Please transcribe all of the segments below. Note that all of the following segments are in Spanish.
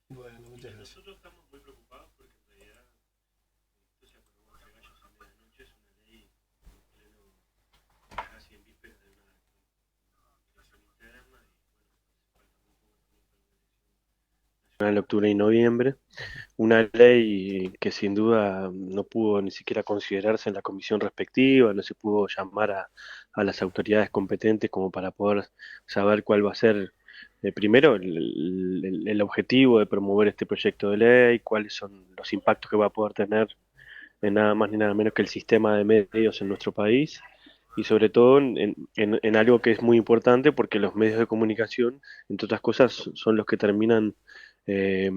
Bueno, muchas gracias. Nosotros estamos muy preocupados porque en realidad esto se aprobó hace gallos a medianoche, es una ley en pleno, casi en vísperas de una elección interna y bueno, falta muy poco también para una elección nacional de octubre y noviembre. Una ley que sin duda no pudo ni siquiera considerarse en la comisión respectiva, no se pudo llamar a las autoridades competentes como para poder saber cuál va a ser, primero, el objetivo de promover este proyecto de ley, cuáles son los impactos que va a poder tener en nada más ni nada menos que el sistema de medios en nuestro país. Y sobre todo en algo que es muy importante porque los medios de comunicación, entre otras cosas, son los que terminan eh,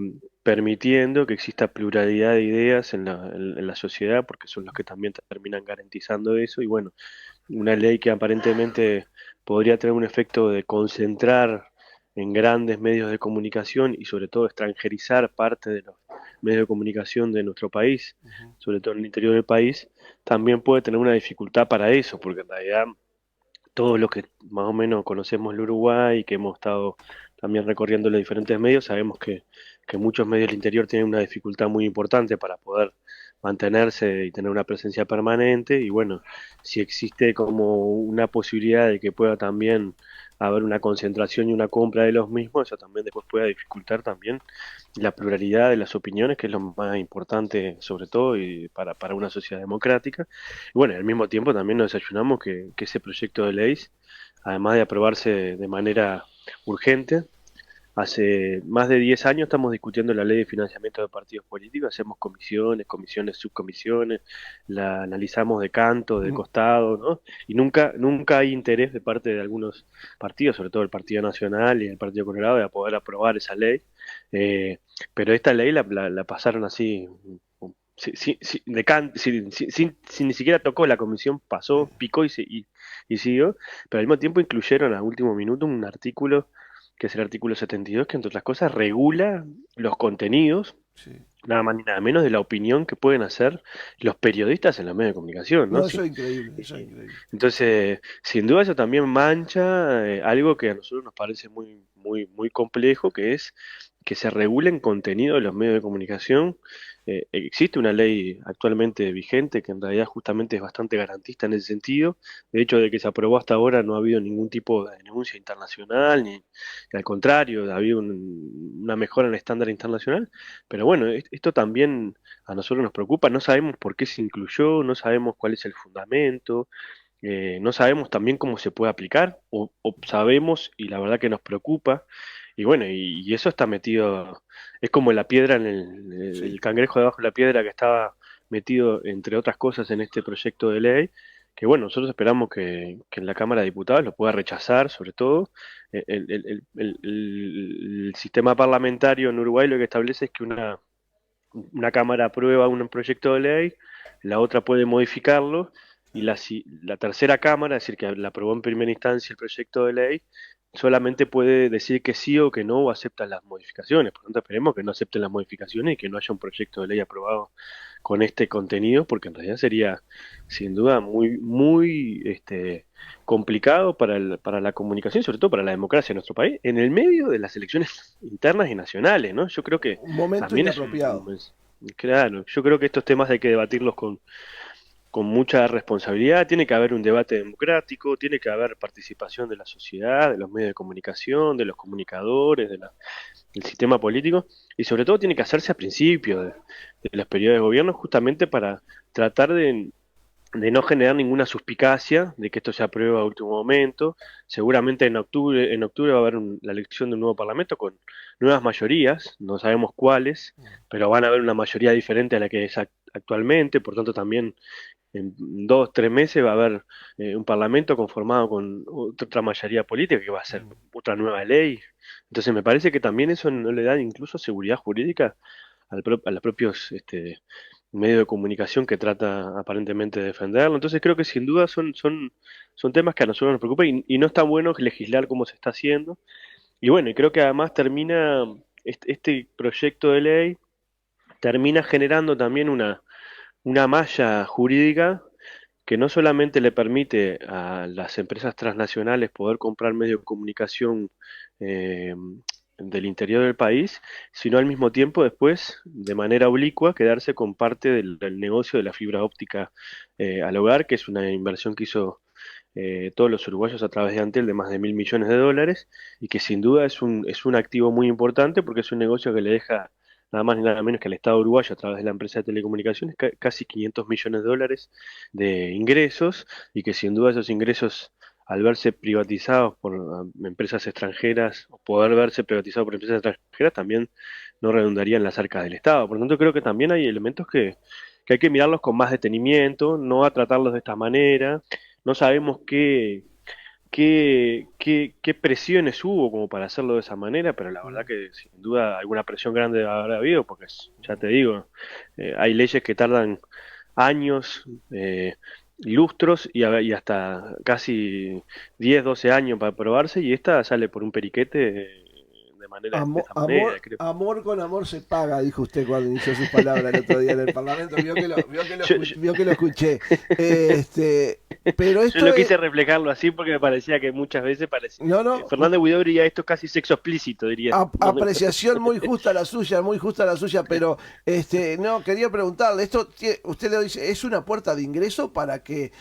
permitiendo que exista pluralidad de ideas en la sociedad, porque son los que también terminan garantizando eso. Y bueno, una ley que aparentemente podría tener un efecto de concentrar en grandes medios de comunicación y sobre todo extranjerizar parte de los medios de comunicación de nuestro país, Ujú. sobre todo en el interior del país, también puede tener una dificultad para eso, porque en realidad todos los que más o menos conocemos el Uruguay y que hemos estado también recorriendo los diferentes medios, sabemos que muchos medios del interior tienen una dificultad muy importante para poder mantenerse y tener una presencia permanente. Y bueno, si existe como una posibilidad de que pueda también haber una concentración y una compra de los mismos, eso también después puede dificultar también la pluralidad de las opiniones, que es lo más importante sobre todo y para una sociedad democrática. Y bueno, al mismo tiempo también nos desayunamos que ese proyecto de ley, además de aprobarse de manera urgente, hace más de 10 años estamos discutiendo la ley de financiamiento de partidos políticos, hacemos comisiones, comisiones, subcomisiones, la analizamos de canto, de Mm. costado, ¿no? Y nunca hay interés de parte de algunos partidos, sobre todo el Partido Nacional y el Partido Colorado, de poder aprobar esa ley. Eh, pero esta ley la pasaron así, sin ni siquiera tocó la comisión, Sí, pasó, picó y siguió, pero al mismo tiempo incluyeron a último minuto un artículo que es el artículo 72, que entre otras cosas regula los contenidos, sí. nada más ni nada menos, de la opinión que pueden hacer los periodistas en los medios de comunicación, ¿no? No, eso Sí. es increíble, eso es Eh, increíble. Entonces, sin duda eso también mancha algo que a nosotros nos parece muy complejo, que es que se regulen contenido de los medios de comunicación. Existe una ley actualmente vigente que en realidad justamente es bastante garantista en ese sentido. De hecho, de que se aprobó hasta ahora no ha habido ningún tipo de denuncia internacional, ni al contrario, ha habido una mejora en el estándar internacional. Pero bueno, esto también a nosotros nos preocupa, no sabemos por qué se incluyó, no sabemos cuál es el fundamento, no sabemos también cómo se puede aplicar, o sabemos y la verdad que nos preocupa, y bueno, y eso está metido, es como la piedra en Sí. el cangrejo debajo de la piedra que estaba metido, entre otras cosas, en este proyecto de ley, que bueno, nosotros esperamos que en la Cámara de Diputados lo pueda rechazar, sobre todo. El sistema parlamentario en Uruguay lo que establece es que una Cámara aprueba un proyecto de ley, la otra puede modificarlo, y la tercera Cámara, es decir, que la aprobó en primera instancia el proyecto de ley, solamente puede decir que sí o que no o acepta las modificaciones. Por lo tanto, esperemos que no acepten las modificaciones y que no haya un proyecto de ley aprobado con este contenido, porque en realidad sería sin duda muy complicado para la comunicación, sobre todo para la democracia en nuestro país, en el medio de las elecciones internas y nacionales, ¿no? Yo creo que Un momento también inapropiado. claro, yo creo que estos temas hay que debatirlos con mucha responsabilidad, tiene que haber un debate democrático, tiene que haber participación de la sociedad, de los medios de comunicación, de los comunicadores, del sistema político, y sobre todo tiene que hacerse a principio de los periodos de gobierno, justamente para tratar de no generar ninguna suspicacia de que esto se apruebe a último momento. Seguramente en octubre va a haber la elección de un nuevo parlamento con nuevas mayorías, no sabemos cuáles, pero van a haber una mayoría diferente a la que es actualmente, por tanto también en 2, 3 meses va a haber un parlamento conformado con otra mayoría política que va a ser Mm. otra nueva ley. Entonces me parece que también eso no le da incluso seguridad jurídica a los propios medios de comunicación que trata aparentemente de defenderlo. Entonces creo que sin duda son temas que a nosotros nos preocupan y no está bueno legislar como se está haciendo. Y bueno, y creo que además termina, este proyecto de ley termina generando también una malla jurídica que no solamente le permite a las empresas transnacionales poder comprar medios de comunicación eh, del interior del país, sino al mismo tiempo después, de manera oblicua, quedarse con parte del negocio de la fibra óptica al hogar, que es una inversión que hizo todos los uruguayos a través de Antel de más de 1.000 millones de dólares y que sin duda es un activo muy importante porque es un negocio que le deja nada más ni nada menos que al Estado uruguayo a través de la empresa de telecomunicaciones casi 500 millones de dólares de ingresos y que sin duda esos ingresos al verse privatizados por empresas extranjeras o poder verse privatizados por empresas extranjeras también no redundaría en las arcas del Estado. Por lo tanto, creo que también hay elementos que hay que mirarlos con más detenimiento, no a tratarlos de esta manera. No sabemos qué presiones hubo como para hacerlo de esa manera, pero la verdad que sin duda alguna presión grande habrá habido, porque ya te digo, hay leyes que tardan años, lustros y hasta casi 10 12 años para aprobarse, y esta sale por un periquete de esta manera, creo. Amor con amor se paga, dijo usted cuando inició sus palabras el otro día en el Parlamento. Yo, yo- Vio que lo escuché. Este, pero Yo esto lo es. quise reflejarlo así porque me parecía que muchas veces parecía. No, no. Fernando Guidó diría esto es casi sexo explícito, diría Fernando Guidó. Apreciación muy justa la suya, pero no, quería preguntarle, usted le dice, es una puerta de ingreso para que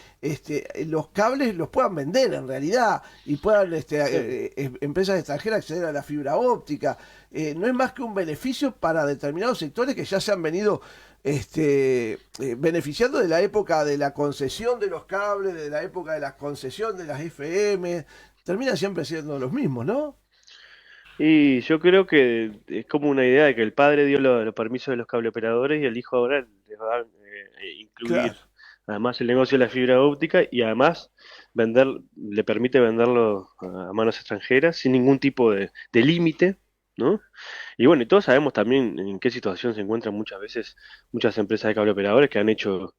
los cables los puedan vender en realidad y puedan Sí. empresas extranjeras acceder a la fibra óptica. No es más que un beneficio para determinados sectores que ya se han venido beneficiando de la época de la concesión de los cables, de la época de la concesión de las FM. Termina siempre siendo los mismos, ¿no? Y yo creo que es como una idea de que el padre dio los permisos de los cableoperadores y el hijo ahora les va a incluir Claro. además el negocio de la fibra óptica y además le permite venderlo a manos extranjeras sin ningún tipo de límite, ¿no? Y bueno, y todos sabemos también en qué situación se encuentran muchas veces muchas empresas de cable operadores que han hecho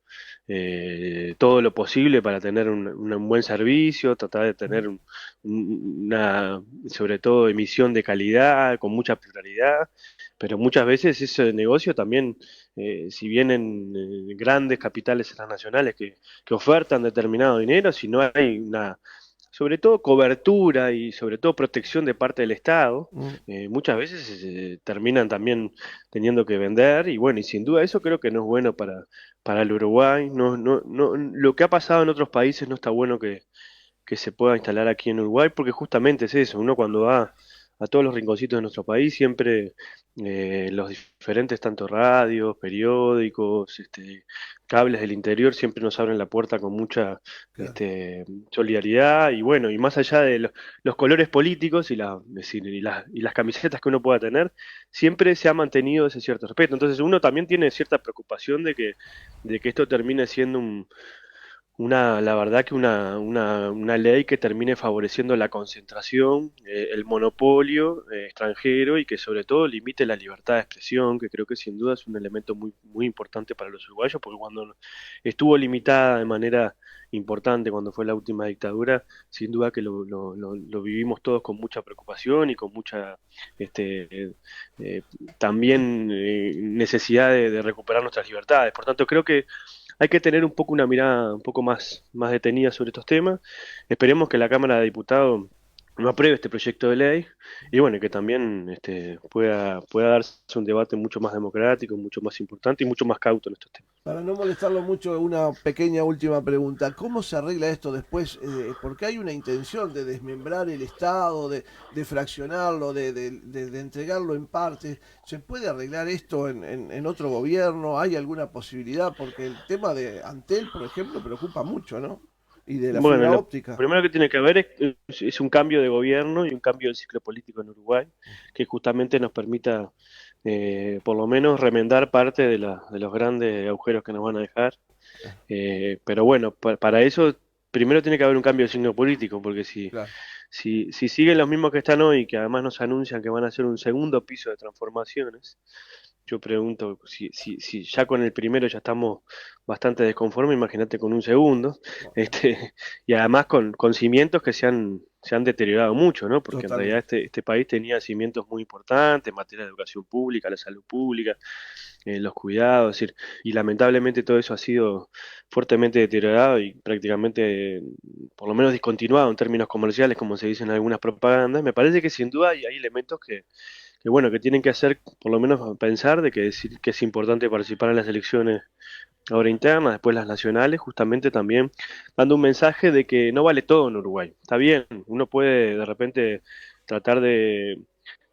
todo lo posible para tener un buen servicio, tratar de tener una, sobre todo, emisión de calidad, con mucha pluralidad, pero muchas veces ese negocio también, si vienen grandes capitales transnacionales que ofertan determinado dinero, si no hay una sobre todo cobertura y sobre todo protección de parte del Estado, Mm. muchas veces terminan también teniendo que vender y bueno, y sin duda eso creo que no es bueno para el Uruguay. Lo que ha pasado en otros países no está bueno que se pueda instalar aquí en Uruguay, porque justamente es eso, uno cuando va a todos los rinconcitos de nuestro país, siempre los diferentes, tanto radios, periódicos, cables del interior, siempre nos abren la puerta con mucha Claro. solidaridad y bueno, y más allá de los colores políticos es decir, y las camisetas que uno pueda tener, siempre se ha mantenido ese cierto respeto. Entonces uno también tiene cierta preocupación de que esto termine siendo la verdad que una ley que termine favoreciendo la concentración, el monopolio extranjero y que sobre todo limite la libertad de expresión, que creo que sin duda es un elemento muy, muy importante para los uruguayos, porque cuando estuvo limitada de manera importante, cuando fue la última dictadura, sin duda que lo vivimos todos con mucha preocupación y con mucha eh, también necesidad de recuperar nuestras libertades. Por tanto, creo que hay que tener un poco una mirada un poco más detenida sobre estos temas. Esperemos que la Cámara de Diputados no apruebe este proyecto de ley y bueno, que también pueda darse un debate mucho más democrático, mucho más importante y mucho más cauto en estos temas. Para no molestarlo mucho, una pequeña última pregunta. ¿Cómo se arregla esto después? Porque hay una intención de desmembrar el Estado, de fraccionarlo, de entregarlo en partes. ¿Se puede arreglar esto en otro gobierno? ¿Hay alguna posibilidad? Porque el tema de Antel, por ejemplo, preocupa mucho, ¿no? Y de la Bueno, fibra lo óptica. primero que tiene que haber es un cambio de gobierno y un cambio del ciclo político en Uruguay que justamente nos permita por lo menos remendar parte de los grandes agujeros que nos van a dejar. Pero bueno, para eso primero tiene que haber un cambio de signo político, porque Claro. si siguen los mismos que están hoy, que además nos anuncian que van a hacer un segundo piso de transformaciones, yo pregunto si ya con el primero ya estamos bastante desconformes, imagínate con un segundo, No. y además con cimientos que sean se han deteriorado mucho, ¿no? Porque en realidad Totalmente. este país tenía cimientos muy importantes en materia de educación pública, la salud pública, los cuidados, es decir, y lamentablemente todo eso ha sido fuertemente deteriorado y prácticamente, por lo menos discontinuado en términos comerciales, como se dice en algunas propagandas. Me parece que sin duda hay elementos que bueno, que tienen que hacer, por lo menos pensar de que decir que es importante participar en las elecciones ahora internas, después las nacionales, justamente también dando un mensaje de que no vale todo en Uruguay. Está bien, uno puede de repente tratar de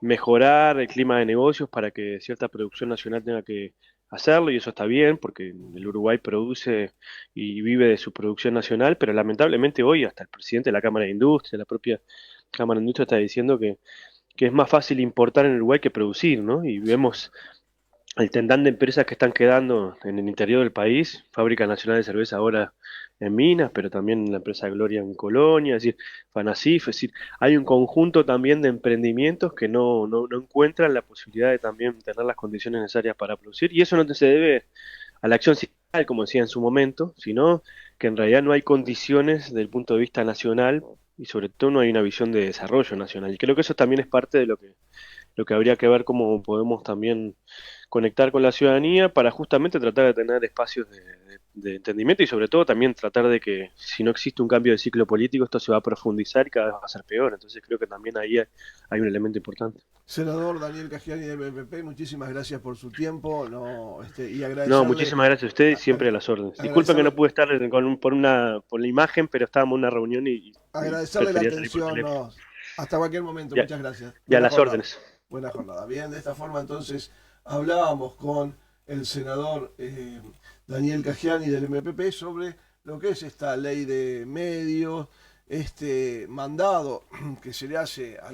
mejorar el clima de negocios para que cierta producción nacional tenga que hacerlo, y eso está bien, porque el Uruguay produce y vive de su producción nacional, pero lamentablemente hoy hasta el presidente de la Cámara de Industria, la propia Cámara de Industria está diciendo que es más fácil importar en Uruguay que producir, ¿no? Y vemos el tendán de empresas que están quedando en el interior del país, Fábrica Nacional de Cerveza ahora en Minas, pero también la empresa Gloria en Colonia, es decir, Fanacif, es decir, hay un conjunto también de emprendimientos que no encuentran la posibilidad de también tener las condiciones necesarias para producir, y eso no se debe a la acción sindical, como decía en su momento, sino que en realidad no hay condiciones desde el punto de vista nacional y sobre todo no hay una visión de desarrollo nacional. Y creo que eso también es parte de lo que habría que ver cómo podemos también conectar con la ciudadanía para justamente tratar de tener espacios de entendimiento y sobre todo también tratar de que si no existe un cambio de ciclo político esto se va a profundizar y cada vez va a ser peor. Entonces creo que también ahí hay un elemento importante. Senador Daniel Cagiani del MPP, muchísimas gracias por su tiempo, no, y No, agradecerle, muchísimas gracias a ustedes, a- siempre a las órdenes. Disculpen que no agradecerle, pude estar por la imagen, pero estábamos en una reunión y agradecerle la prefería salir por atención, teléfono. no, hasta cualquier momento, Ya, muchas gracias. ya Buena las jornada, órdenes. buena jornada. Bien, de esta forma entonces hablábamos con el senador Daniel Cagiani del MPP sobre lo que es esta ley de medios, este mandado que se le hace a